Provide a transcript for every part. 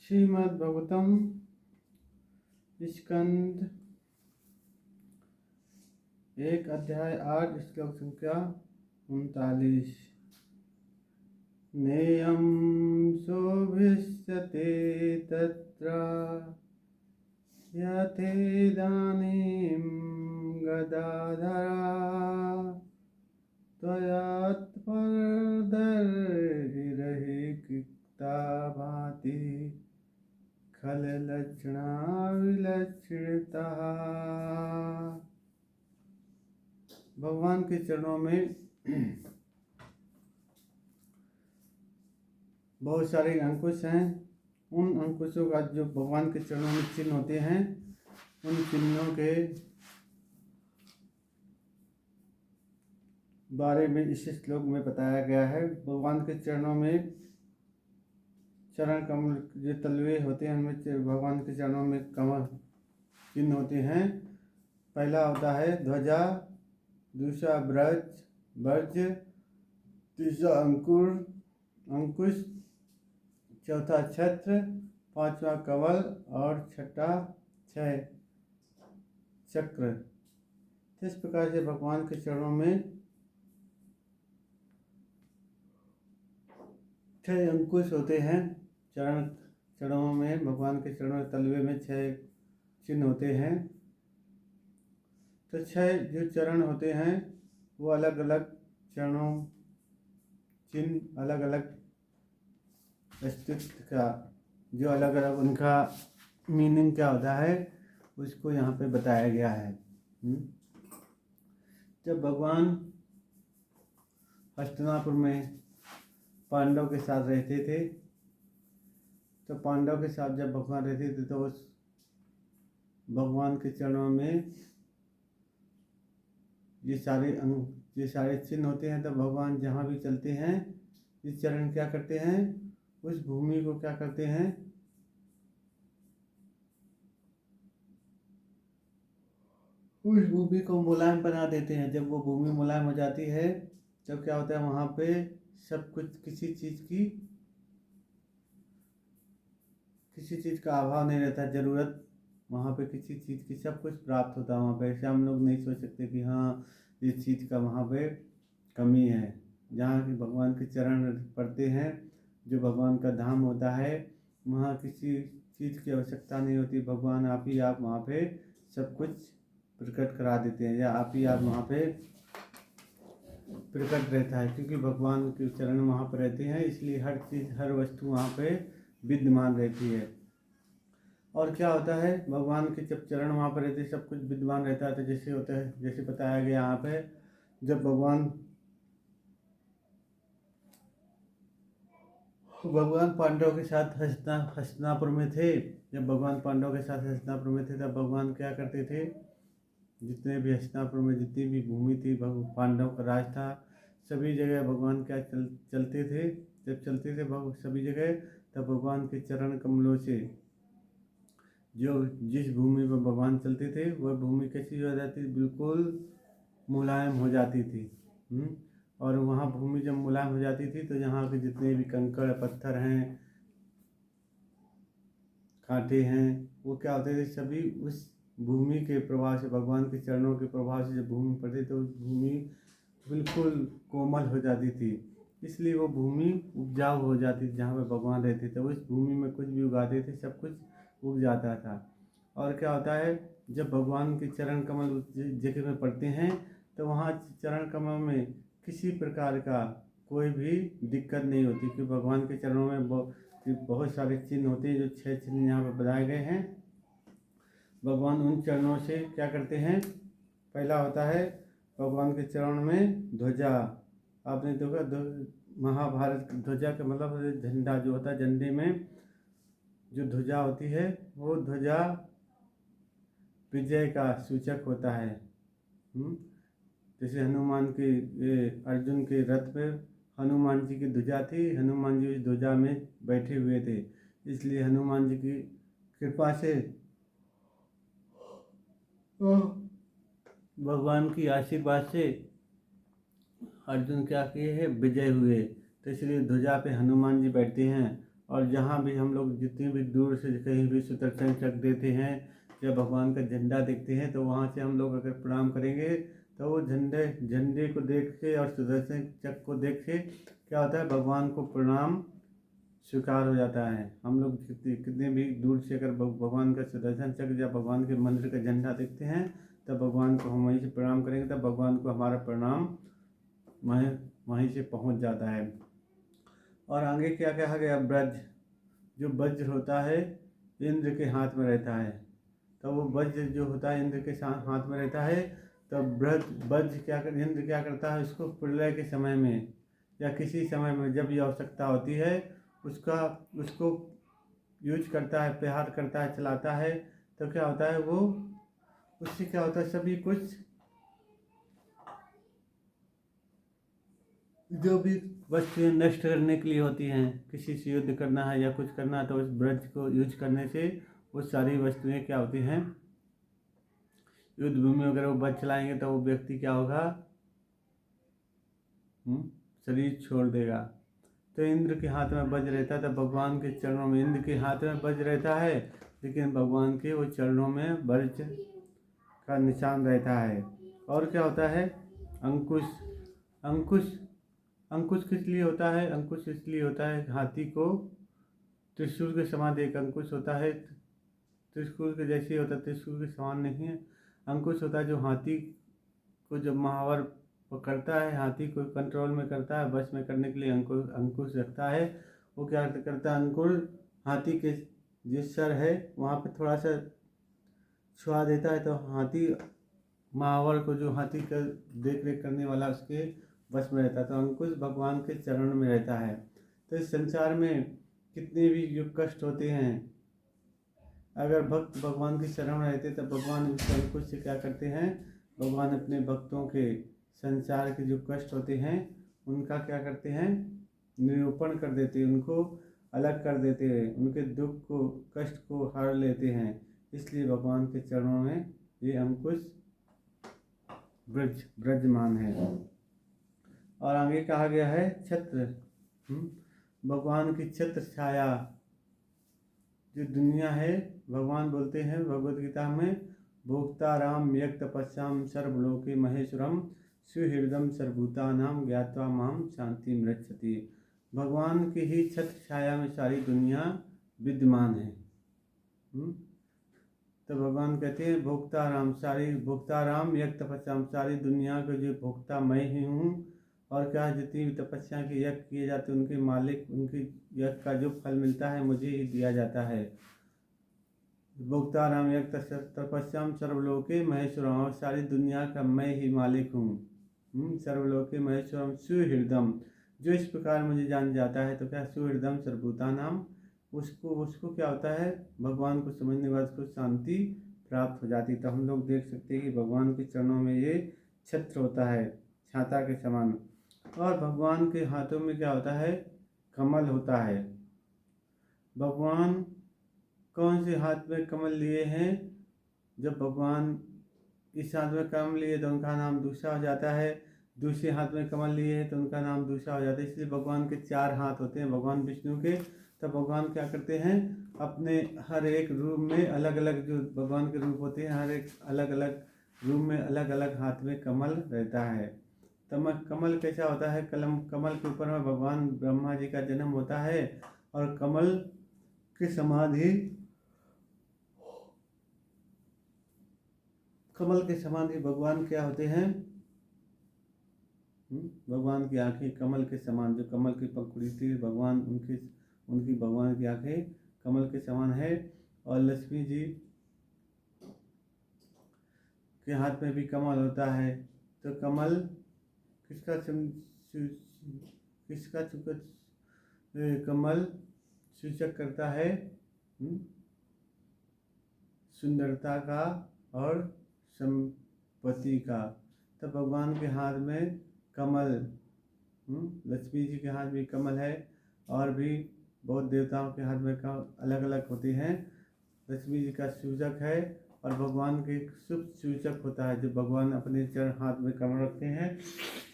श्रीमद्भागवतम स्कंद 1 अध्याय 8 श्लोक संख्या 39। नेयं शोभिष्यते तत्र यथेदानीं गदाधरा त्वयात्परदर्हिरहिक्ता भाति खललक्षणा विलक्षणता। भगवान के चरणों में बहुत सारे अंकुश हैं। उन अंकुशों का जो भगवान के चरणों में चिन्ह होते हैं, उन चिन्हों के बारे में इस श्लोक में बताया गया है। भगवान के चरणों में चरण कमल जो तलवे होते हैं, उनमें भगवान के चरणों में कमल चिन्ह होते हैं। पहला होता है ध्वजा, दूसरा ब्रज, तीसरा अंकुश, चौथा छत्र, पांचवा कमल और छठा चक्र। इस प्रकार से भगवान के चरणों में 6 अंकुश होते हैं। चरणों में भगवान के चरणों तलवे में 6 चिन्ह होते हैं। तो 6 जो चरण होते हैं वो अलग अलग चरणों चिन्ह, अलग अलग अस्तित्व का जो अलग अलग उनका मीनिंग क्या होता है उसको यहाँ पे बताया गया है। जब भगवान हस्तिनापुर में पांडव के साथ रहते थे, तो पांडव के साथ जब भगवान रहते थे तो उस भगवान के चरणों में ये सारे चिन्ह होते हैं। तो भगवान जहाँ भी चलते हैं, ये चरण क्या करते हैं, उस भूमि को क्या करते हैं, उस भूमि को मुलायम बना देते हैं। जब वो भूमि मुलायम हो जाती है तब क्या होता है, वहाँ पे सब कुछ किसी चीज़ का अभाव नहीं रहता। ज़रूरत वहाँ पे किसी चीज़ की सब कुछ प्राप्त होता है वहाँ पे। ऐसे हम लोग नहीं सोच सकते कि हाँ इस चीज़ का वहाँ पे कमी है। जहाँ कि भगवान के चरण पड़ते हैं, जो भगवान का धाम होता है, वहाँ किसी चीज़ की आवश्यकता नहीं होती। भगवान आप ही आप वहाँ पे सब कुछ प्रकट करा देते हैं, या आप ही आप वहाँ पे प्रकट रहता है। क्योंकि भगवान के चरण वहाँ पर रहते हैं, इसलिए हर चीज़ हर वस्तु वहाँ पे विद्यमान रहती है। और क्या होता है, भगवान के जब चरण वहाँ पर रहते सब कुछ विद्यमान रहता है। तो जैसे होता है, जैसे बताया गया यहाँ पे, जब भगवान पांडव के साथ हस्तिनापुर में थे, जब भगवान पांडव के साथ हस्तिनापुर में थे, तब भगवान क्या करते थे, जितने भी हस्तिनापुर में जितनी भी भूमि थी, पांडव का राज था, सभी जगह भगवान क्या चलते थे। जब चलते थे सभी जगह, तब भगवान के चरण कमलों से जो जिस भूमि पर भगवान चलते थे वह भूमि कैसी हो जाती थी, बिल्कुल मुलायम हो जाती थी। और वहाँ भूमि जब मुलायम हो जाती थी तो यहाँ के जितने भी कंकड़ पत्थर हैं, कांटे हैं, वो क्या होते थे, सभी उस भूमि के प्रभाव से, भगवान के चरणों के प्रभाव से जब भूमि पड़ती तो उस भूमि बिल्कुल कोमल हो जाती थी। इसलिए वो भूमि उपजाऊ हो जाती थी। जहाँ पे भगवान रहते थे उस भूमि में कुछ भी उगाते थे, सब कुछ उग जाता था। और क्या होता है, जब भगवान के चरण कमल उस जगह में पड़ते हैं तो वहाँ चरण कमल में किसी प्रकार का कोई भी दिक्कत नहीं होती। क्योंकि भगवान के चरणों में बहुत सारे चिन्ह होते हैं। जो 6 चिन्ह यहाँ पर बताए गए हैं, भगवान उन चरणों से क्या करते हैं। पहला होता है भगवान के चरण में ध्वजा। आपने देखा महाभारत ध्वजा का मतलब झंडा जो होता है, झंडे में जो ध्वजा होती है वो ध्वजा विजय का सूचक होता है। जैसे हनुमान के अर्जुन के रथ पे हनुमान जी की ध्वजा थी, हनुमान जी उस ध्वजा में बैठे हुए थे। इसलिए हनुमान जी की कृपा से, भगवान की आशीर्वाद से अर्जुन क्या किए हैं, विजय हुए। तो इसलिए ध्वजा पे हनुमान जी बैठते हैं। और जहाँ भी हम लोग जितनी भी दूर से कहीं भी सुदर्शन चक्र देते हैं या भगवान का झंडा देखते हैं तो वहाँ से हम लोग अगर प्रणाम करेंगे तो वो झंडे को देख के और सुदर्शन चक्र को देख के क्या होता है, भगवान को प्रणाम स्वीकार हो जाता है। हम लोग कितने भी दूर से अगर भगवान का सुदर्शन चक्र या भगवान के मंदिर का झंडा देखते हैं तब भगवान को हम वहीं से प्रणाम करेंगे, तब भगवान को हमारा प्रणाम वहीं से पहुंच जाता है। और आगे क्या कहा गया, ब्रज, जो वज्र होता है इंद्र के हाथ में रहता है, तो वो वज्र जो होता है इंद्र के हाथ में रहता है, तब वज्र इंद्र क्या करता है, उसको प्रलय के समय में या किसी समय में जब ये आवश्यकता होती है उसको यूज करता है, प्रहार करता है, चलाता है। तो क्या होता है, वो उससे क्या होता है, सभी कुछ जो भी वस्तुएं नष्ट करने के लिए होती हैं, किसी से युद्ध करना है या कुछ करना है तो उस ब्रज को यूज करने से वो सारी वस्तुएं क्या होती हैं, युद्ध भूमि में अगर वो ब्रज चलाएंगे तो वो व्यक्ति क्या होगा, शरीर छोड़ देगा। तो इंद्र के हाथ में वज्र रहता है, तो भगवान के चरणों में, इंद्र के हाथ में वज्र रहता है लेकिन भगवान के वो चरणों में वज्र का निशान रहता है। और क्या होता है, अंकुश, अंकुश अंकुश किस लिए होता है, अंकुश इसलिए होता है, हाथी को त्रिशूल के समान एक अंकुश होता है, त्रिशूल के जैसे होता है, त्रिशूल के समान नहीं है, अंकुश होता है जो हाथी को जब महावर पकड़ता है, हाथी को कंट्रोल में करता है, बस में करने के लिए अंकुश रखता है। वो क्या करता है, अंकुर हाथी के जिस सर है वहाँ पे थोड़ा सा छुआ देता है तो हाथी महावर को, जो हाथी का देख रेख करने वाला, उसके बस में रहता है। तो अंकुश भगवान के चरण में रहता है। तो इस संसार में कितने भी जो कष्ट होते हैं, अगर भक्त भगवान के शरण में रहते तब भगवान उस अंकुश से क्या करते हैं, भगवान अपने भक्तों के संसार के जो कष्ट होते हैं उनका क्या करते हैं, निरूपण कर देते हैं, उनको अलग कर देते हैं, उनके दुख को, कष्ट को हर लेते हैं। इसलिए भगवान के चरणों में ये अंकुश ब्रजमान है। और आगे कहा गया है छत्र, भगवान की छत्र छाया जो दुनिया है, भगवान बोलते हैं भगवद गीता में, भोक्ता राम यज्ञ तपस्याम सर्वलोके महेश्वरम सुहृदम सर्वभूतानाम ज्ञात्वा माम शांति मृच्छति। भगवान की ही छत्र छाया में सारी दुनिया विद्यमान है। तो भगवान कहते हैं भोक्ता राम यज्ञ तपस्याम, सारी दुनिया के जो भोक्ता मैं ही हूँ। और क्या, जितनी भी तपस्या के यज्ञ किए जाते हैं उनके मालिक, उनके यज्ञ का जो फल मिलता है मुझे ही दिया जाता है। भोक्ता राम यज्ञ तपस्याम सर्वलोके महेश्वरम, सारी दुनिया का मैं ही मालिक हूँ। सर्वलोके महेश्वरम सुहृदम, जो इस प्रकार मुझे जान जाता है तो क्या, सुहृदम सर्वभूतानाम, उसको क्या होता है, भगवान को समझने के बाद उसको शांति प्राप्त हो जाती है। तो हम लोग देख सकते हैं कि भगवान के चरणों में ये छत्र होता है, छाता के समान। और भगवान के हाथों में क्या होता है, कमल होता है। भगवान कौन से हाथ में कमल लिए हैं, जब भगवान इस हाथ में कमल लिए तो उनका नाम दूसरा हो जाता है, दूसरे हाथ में कमल लिए हैं तो उनका नाम दूसरा हो जाता है। इसलिए भगवान के 4 हाथ होते हैं भगवान विष्णु के। तब भगवान क्या करते हैं, अपने हर एक रूप में अलग अलग जो भगवान के रूप होते हैं, हर एक अलग अलग रूप में अलग अलग हाथ में कमल रहता है। कमल कैसा होता है, कमल के ऊपर में भगवान ब्रह्मा जी का जन्म होता है। और कमल के समान ही भगवान क्या होते हैं, भगवान की आंखें कमल के समान, जो कमल की पंखुड़ी थी भगवान उनकी भगवान की आंखें कमल के समान है। और लक्ष्मी जी के हाथ में भी कमल होता है। तो कमल कमल सूचक करता है सुंदरता का और संपत्ति का। तो भगवान के हाथ में कमल, लक्ष्मी जी के हाथ में कमल है, और भी बहुत देवताओं के हाथ में अलग अलग होते हैं। लक्ष्मी जी का सूचक है और भगवान के शुभ सूचक होता है। जब भगवान अपने चरण हाथ में कमल रखते हैं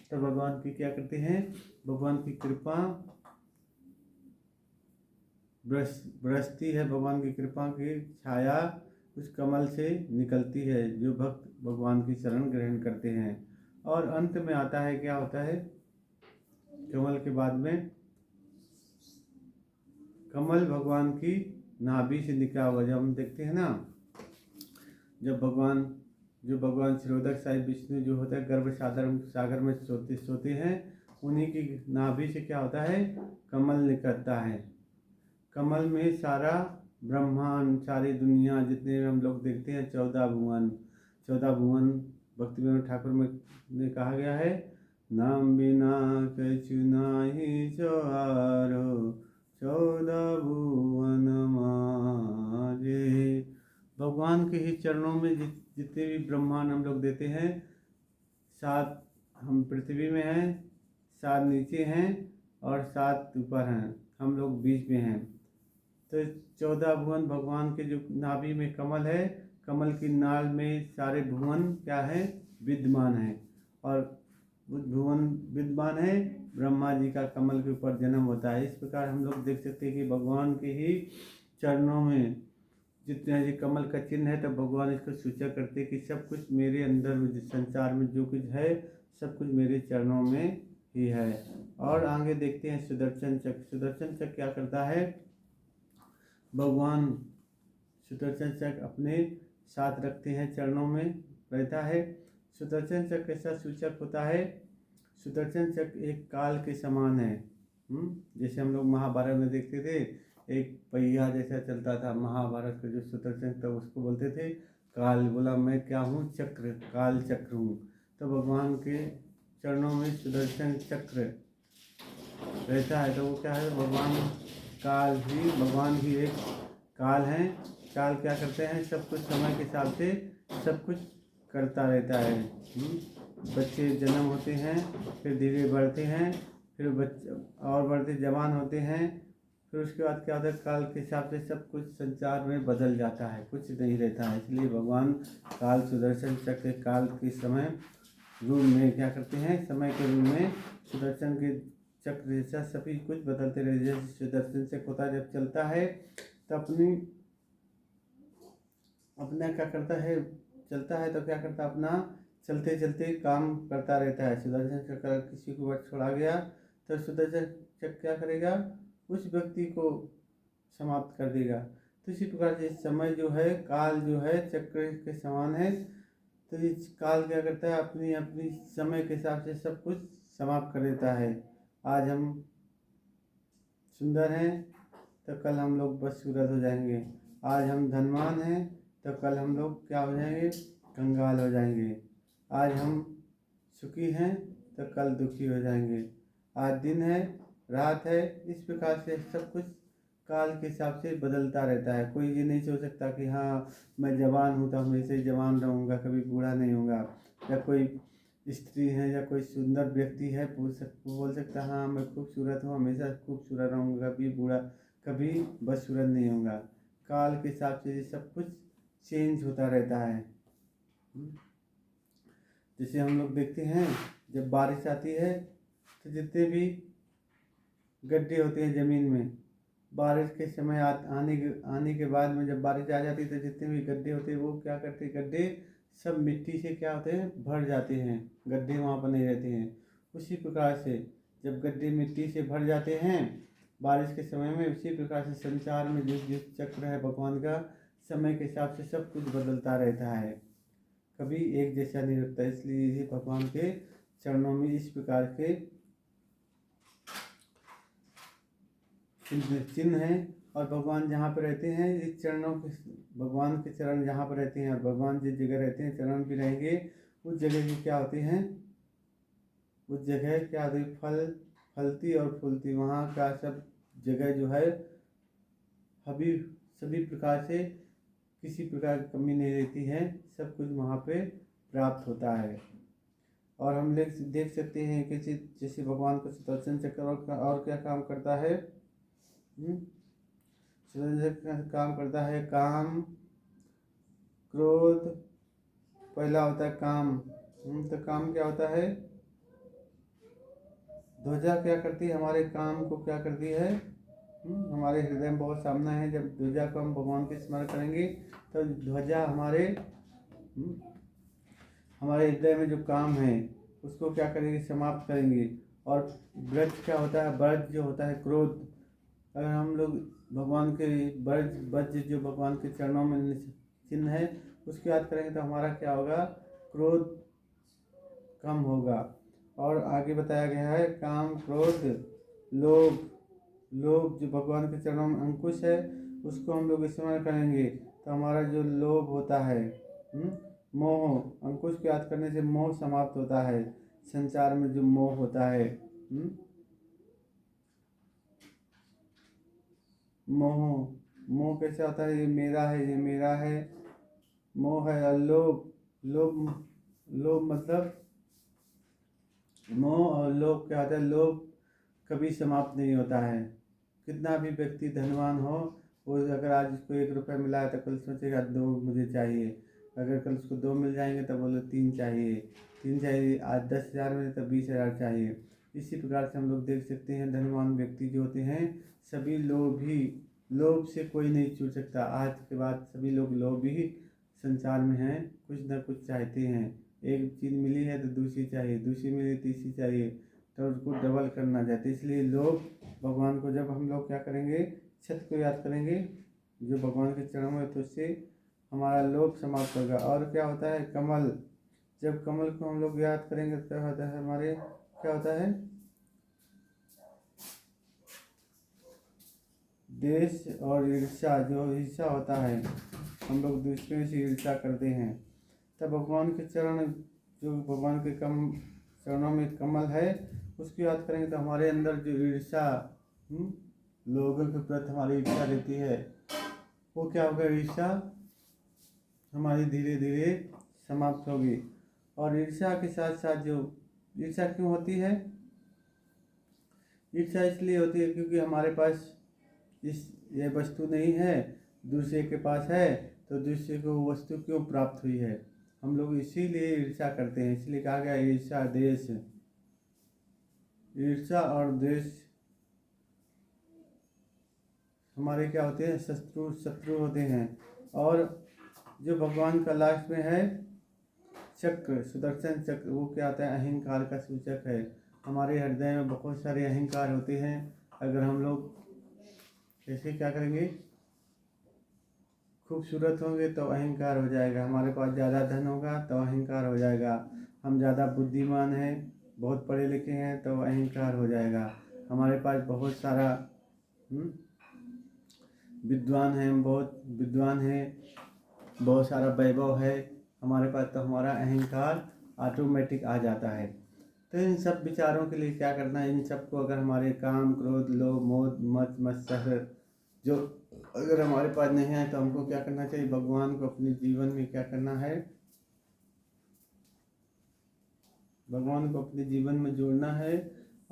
तो भगवान की क्या करते हैं, भगवान की कृपा बरसती है, भगवान की कृपा की छाया उस कमल से निकलती है जो भक्त भगवान की शरण ग्रहण करते हैं। और अंत में आता है, क्या होता है कमल के बाद में, कमल भगवान की नाभि से निकला हुआ, जब हम देखते हैं ना, जब भगवान क्षीरोदक साहिब विष्णु जो होता है गर्भ सागर में सोते हैं, उन्हीं की नाभि से क्या होता है, कमल निकलता है। कमल में सारा ब्रह्मांड, सारी दुनिया, जितने हम लोग देखते हैं 14 भुवन भक्ति विनोद ठाकुर में ने कहा गया है, नाम बिना कछु नाहि सवारो 14 भुवन मारे। भगवान के ही चरणों में जितने भी ब्रह्मांड हम लोग देते हैं, 7 हम पृथ्वी में हैं, 7 नीचे हैं और 7 ऊपर हैं, हम लोग बीच में हैं। तो 14 भुवन भगवान के जो नाभि में कमल है, कमल की नाल में सारे भुवन क्या है, विद्यमान है। और भुवन विद्यमान है, ब्रह्मा जी का कमल के ऊपर जन्म होता है। इस प्रकार हम लोग देख सकते हैं कि भगवान के ही चरणों में जितने ये कमल का चिन्ह है, तो भगवान इसको सूचक करते हैं कि सब कुछ मेरे अंदर, संसार में जो कुछ है सब कुछ मेरे चरणों में ही है। और आगे देखते हैं सुदर्शन चक्र। सुदर्शन चक्र क्या करता है, भगवान सुदर्शन चक्र अपने साथ रखते हैं, चरणों में रहता है। सुदर्शन चक्र कैसा सूचक होता है, सुदर्शन चक्र एक काल के समान है। जैसे हम लोग महाभारत में देखते थे, एक पहिया जैसा चलता था महाभारत का जो सुदर्शन था, उसको बोलते थे काल। बोला मैं क्या हूँ, चक्र, काल चक्र हूँ। तो भगवान के चरणों में सुदर्शन चक्र रहता है, तो वो क्या है, भगवान ही एक काल हैं। काल क्या करते हैं, सब कुछ समय के हिसाब से सब कुछ करता रहता है। बच्चे जन्म होते हैं, फिर धीरे बढ़ते हैं, फिर बच्चे और बढ़ते जवान होते हैं, फिर उसके बाद क्या होता है, काल के हिसाब से सब कुछ संसार में बदल जाता है, कुछ नहीं रहता है। इसलिए भगवान काल सुदर्शन चक्र काल के समय रूप में क्या करते हैं, समय के रूप में सुदर्शन के चक्र जैसा सभी कुछ बदलते रहते। जैसे सुदर्शन चक्र होता है, जब चलता है तो अपना क्या करता है, चलता है तो क्या करता है, अपना चलते चलते काम करता रहता है। सुदर्शन चक्र किसी को वश छोड़ा गया तो सुदर्शन चक्र क्या करेगा, उस व्यक्ति को समाप्त कर देगा। तो इसी प्रकार से समय जो है, काल जो है चक्र के समान है। तो इस काल क्या करता है, अपनी अपनी समय के हिसाब से सब कुछ समाप्त कर देता है। आज हम सुंदर हैं तो कल हम लोग बदसूरत हो जाएंगे। आज हम धनवान हैं तो कल हम लोग क्या हो जाएंगे, कंगाल हो जाएंगे। आज हम सुखी हैं तो कल दुखी हो जाएंगे। आज दिन है, रात है, इस प्रकार से सब कुछ काल के हिसाब से बदलता रहता है। कोई ये नहीं सोच सकता कि हाँ मैं जवान हूँ तो हमेशा ही जवान रहूँगा, कभी बूढ़ा नहीं होऊंगा। या कोई स्त्री है या कोई सुंदर व्यक्ति है, बोल सकता है हाँ मैं खूबसूरत हूँ, हमेशा खूबसूरत रहूँगा, कभी बूढ़ा, कभी बदसूरत नहीं होऊंगा। काल के हिसाब से ये सब कुछ चेंज होता रहता है। जैसे हम लोग देखते हैं, जब बारिश आती है तो जितने भी गड्ढे होते हैं ज़मीन में, बारिश के समय आने के बाद में जब बारिश आ जाती है तो जितने भी गड्ढे होते हैं, वो क्या करते हैं, गड्ढे सब मिट्टी से क्या होते हैं, भर जाते हैं, गड्ढे वहाँ पर नहीं रहते हैं। उसी प्रकार से जब गड्ढे मिट्टी से भर जाते हैं बारिश के समय में, उसी प्रकार से संसार में जिस चक्र है भगवान का, समय के हिसाब से सब कुछ बदलता रहता है, कभी एक जैसा नहीं रहता। इसलिए ये भगवान के चरणों में इस प्रकार के चिन्ह हैं। और भगवान जहाँ पर रहते हैं, इस चरणों के, भगवान के चरण जहाँ पर रहते हैं और भगवान जिस जगह रहते हैं चरण भी रहेंगे, उस जगह की क्या होती हैं, उस जगह क्या होती, फलती और फूलती, वहाँ का सब जगह जो है अभी सभी प्रकार से किसी प्रकार की कमी नहीं रहती है, सब कुछ वहाँ पे प्राप्त होता है। और हम देख सकते हैं कि जैसे भगवान का सुदर्शन चक्र और क्या काम करता है, सुदर्शन चक्र काम करता है काम, क्रोध, पहला होता है काम। तो काम क्या होता है, ध्वजा क्या करती है, हमारे काम को क्या करती है, हमारे हृदय में बहुत सामना है। जब ध्वजा को हम भगवान के स्मरण करेंगे तो ध्वजा हमारे हृदय में जो काम है उसको क्या करेंगे, समाप्त करेंगे। और व्रज क्या होता है, व्रज जो होता है क्रोध। अगर हम लोग भगवान के व्रज जो भगवान के चरणों में चिन्ह है उसको याद करेंगे तो हमारा क्या होगा, क्रोध कम होगा। और आगे बताया गया है काम, क्रोध, लोभ। लोभ जो भगवान के चरणों में अंकुश है उसको हम लोग स्मरण करेंगे तो हमारा जो लोभ होता है, मोह, अंकुश को याद करने से मोह समाप्त होता है। संसार में जो मोह होता है, मोह कैसे होता है, ये मेरा है, ये मेरा है, मोह है। और लोभ, लोभ मतलब मोह और लोभ क्या होता है, लोभ कभी समाप्त नहीं होता है। कितना भी व्यक्ति धनवान हो, वो अगर आज उसको 1 रुपया मिला है तो कल सोचेगा 2 मुझे चाहिए। अगर कल उसको 2 मिल जाएंगे तो बोले 3 चाहिए, 3 चाहिए। आज 10,000 मिले तो 20,000 चाहिए। इसी प्रकार से हम लोग देख सकते हैं धनवान व्यक्ति जो होते हैं सभी लोभ से कोई नहीं छूट सकता। आज के बाद सभी लोग लोभी संसार में हैं, कुछ ना कुछ चाहते हैं। एक चीज़ मिली है तो दूसरी चाहिए, दूसरी मिली तीसरी चाहिए, तो उसको डबल करना चाहते। इसलिए लोभ भगवान को जब हम लोग क्या करेंगे, छठ को याद करेंगे जो भगवान के चरणों में, तो उससे हमारा लोभ समाप्त होगा। और क्या होता है, कमल। जब कमल को हम लोग याद करेंगे तो होता है हमारे क्या होता है, देश और ईर्ष्या। जो ईर्ष्या होता है, हम लोग दूसरे से ईर्ष्या करते हैं, तब भगवान के चरण, जो भगवान के चरणों में कमल है उसको याद करेंगे तो हमारे अंदर जो ईर्ष्या, लोगों के प्रति हमारी ईर्ष्या रहती है, वो क्या होगा, ईर्ष्या हमारी धीरे धीरे समाप्त होगी। और ईर्ष्या के साथ साथ जो ईर्ष्या क्यों होती है, ईर्ष्या इसलिए होती है क्योंकि हमारे पास ये वस्तु नहीं है, दूसरे के पास है, तो दूसरे को वस्तु क्यों प्राप्त हुई है। हम लोग इसीलिए ईर्ष्या करते हैं। इसलिए कहा गया ईर्ष्या देश, ईर्ष्या और देश हमारे क्या होते हैं, शत्रु होते हैं। और जो भगवान का लास्ट में है चक्र, सुदर्शन चक्र, वो क्या आता है, अहंकार का सूचक है। हमारे हृदय में बहुत सारे अहंकार होते हैं। अगर हम लोग ऐसे क्या करेंगे, खूबसूरत होंगे तो अहंकार हो जाएगा, हमारे पास ज़्यादा धन होगा तो अहंकार हो जाएगा, हम ज़्यादा बुद्धिमान हैं, बहुत पढ़े लिखे हैं तो अहंकार हो जाएगा, हमारे पास बहुत सारा विद्वान हैं, बहुत विद्वान हैं, बहुत सारा वैभव है हमारे पास, तो हमारा अहंकार ऑटोमेटिक आ जाता है। तो इन सब विचारों के लिए क्या करना है, इन सब को अगर हमारे काम, क्रोध, लोभ, मोह, मत मत्सर जो अगर हमारे पास नहीं है तो हमको क्या करना चाहिए, भगवान को अपने जीवन में क्या करना है, भगवान को अपने जीवन में जोड़ना है।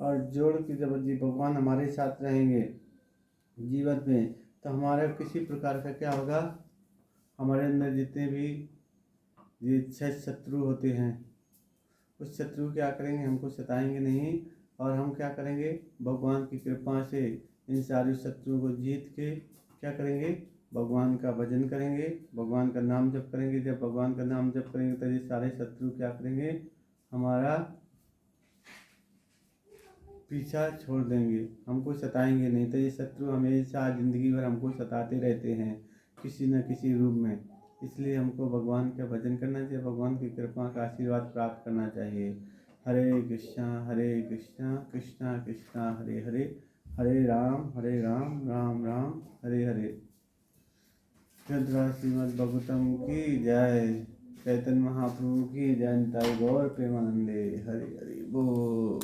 और जोड़ के जब भगवान हमारे साथ रहेंगे जीवन में तो हमारा किसी प्रकार का क्या होगा, हमारे अंदर जितने भी ये 6 शत्रु होते हैं उस शत्रु क्या करेंगे, हमको सताएंगे नहीं। और हम क्या करेंगे, भगवान की कृपा से इन सारे शत्रुओं को जीत के क्या करेंगे, भगवान का भजन करेंगे, भगवान का नाम जप करेंगे। जब भगवान का नाम जप करेंगे तो ये सारे शत्रु क्या करेंगे, हमारा पीछा छोड़ देंगे, हमको सताएंगे नहीं। तो ये शत्रु हमेशा ज़िंदगी भर हमको सताते रहते हैं किसी न किसी रूप में। इसलिए हमको भगवान का भजन करना चाहिए, भगवान की कृपा का आशीर्वाद प्राप्त करना चाहिए। हरे कृष्णा कृष्णा कृष्णा हरे हरे, हरे राम राम राम हरे हरे। श्रीमद् भागवतम की जय, चैतन्य महाप्रभु की जय। गौर प्रेमानंदे, हरे हरे बोल।